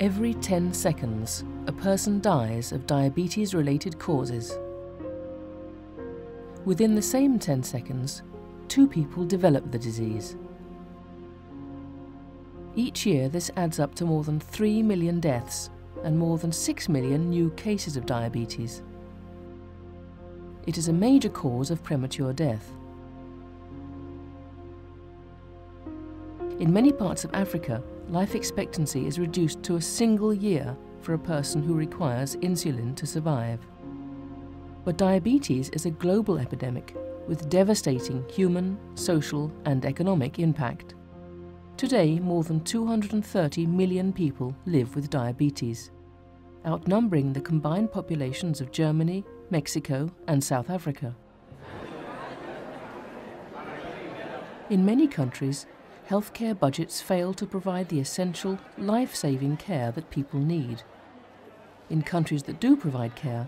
Every 10 seconds, a person dies of diabetes-related causes. Within the same 10 seconds, 2 people develop the disease. Each year, this adds up to more than 3 million deaths and more than 6 million new cases of diabetes. It is a major cause of premature death. In many parts of Africa, life expectancy is reduced to a single year for a person who requires insulin to survive. But diabetes is a global epidemic with devastating human, social and economic impact. Today, more than 230 million people live with diabetes, outnumbering the combined populations of Germany, Mexico and South Africa. In many countries, healthcare budgets fail to provide the essential, life-saving care that people need. In countries that do provide care,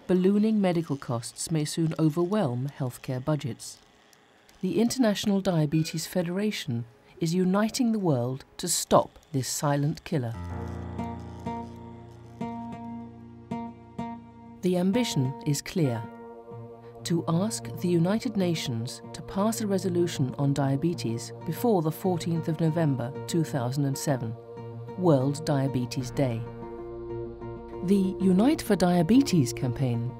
ballooning medical costs may soon overwhelm healthcare budgets. The International Diabetes Federation is uniting the world to stop this silent killer. The ambition is clear: to ask the United Nations to pass a resolution on diabetes before the 14th of November 2007, World Diabetes Day. The Unite for Diabetes campaign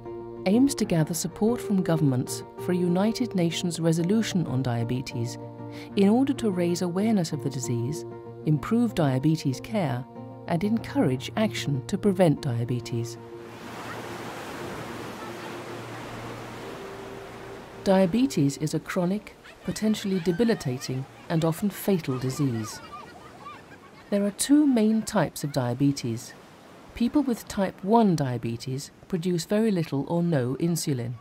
aims to gather support from governments for a United Nations resolution on diabetes in order to raise awareness of the disease, improve diabetes care, and encourage action to prevent diabetes. Diabetes is a chronic, potentially debilitating, and often fatal disease. There are 2 main types of diabetes. People with type 1 diabetes produce very little or no insulin.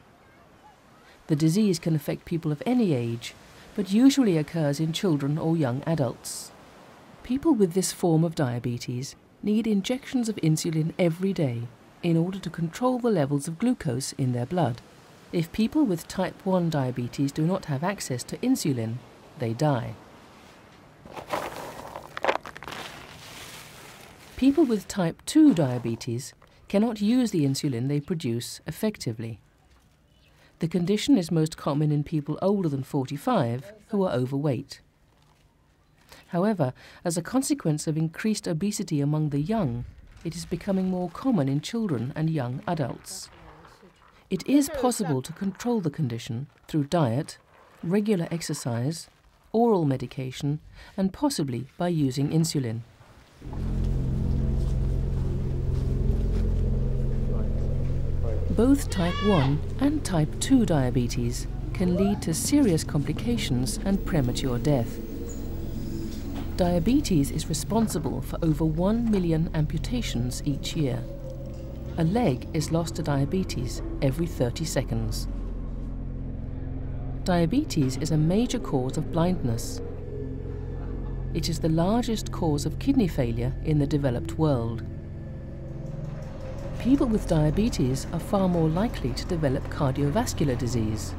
The disease can affect people of any age, but usually occurs in children or young adults. People with this form of diabetes need injections of insulin every day in order to control the levels of glucose in their blood. If people with type 1 diabetes do not have access to insulin, they die. People with type 2 diabetes cannot use the insulin they produce effectively. The condition is most common in people older than 45 who are overweight. However, as a consequence of increased obesity among the young, it is becoming more common in children and young adults. It is possible to control the condition through diet, regular exercise, oral medication, and possibly by using insulin. Both type 1 and type 2 diabetes can lead to serious complications and premature death. Diabetes is responsible for over 1 million amputations each year. A leg is lost to diabetes every 30 seconds. Diabetes is a major cause of blindness. It is the largest cause of kidney failure in the developed world. People with diabetes are far more likely to develop cardiovascular disease.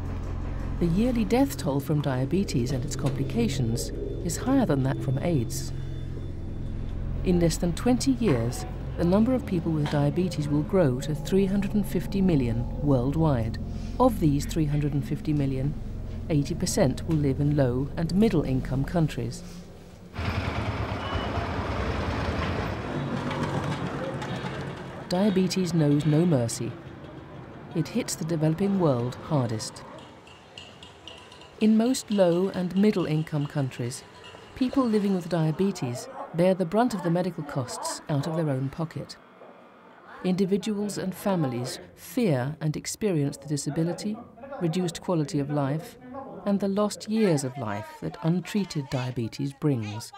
The yearly death toll from diabetes and its complications is higher than that from AIDS. In less than 20 years, the number of people with diabetes will grow to 350 million worldwide. Of these 350 million, 80% will live in low and middle-income countries. Diabetes knows no mercy. It hits the developing world hardest. In most low and middle-income countries, people living with diabetes bear the brunt of the medical costs out of their own pocket. Individuals and families fear and experience the disability, reduced quality of life, and the lost years of life that untreated diabetes brings.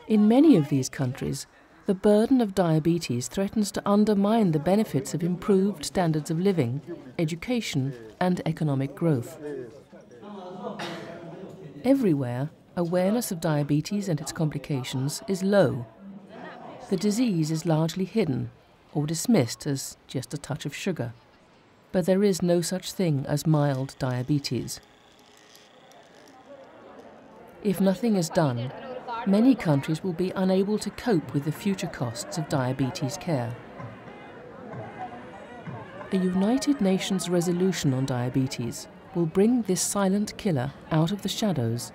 In many of these countries, the burden of diabetes threatens to undermine the benefits of improved standards of living, education, and economic growth. Everywhere, awareness of diabetes and its complications is low. The disease is largely hidden or dismissed as just a touch of sugar. But there is no such thing as mild diabetes. If nothing is done, Many countries will be unable to cope with the future costs of diabetes care. A United Nations resolution on diabetes will bring this silent killer out of the shadows,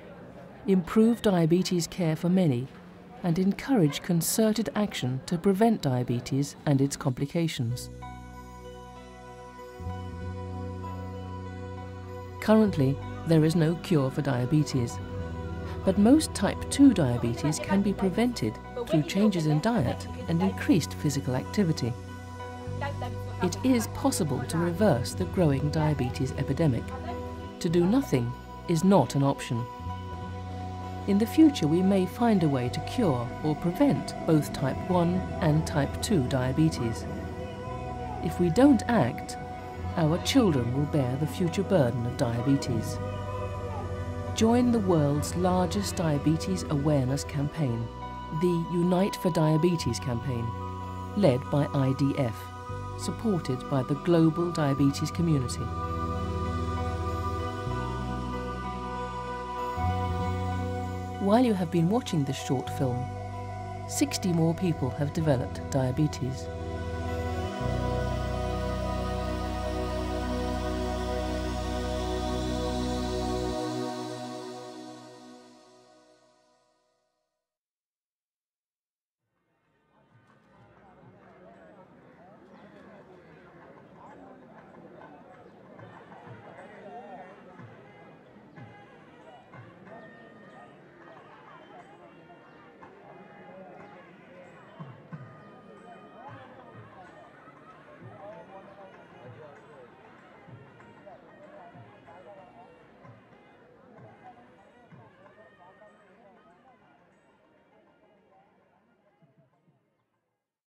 improve diabetes care for many, and encourage concerted action to prevent diabetes and its complications. Currently, there is no cure for diabetes, but most type 2 diabetes can be prevented through changes in diet and increased physical activity. It is possible to reverse the growing diabetes epidemic. To do nothing is not an option. In the future, we may find a way to cure or prevent both type 1 and type 2 diabetes. If we don't act, our children will bear the future burden of diabetes. Join the world's largest diabetes awareness campaign, the Unite for Diabetes campaign, led by IDF, supported by the global diabetes community. While you have been watching this short film, 60 more people have developed diabetes.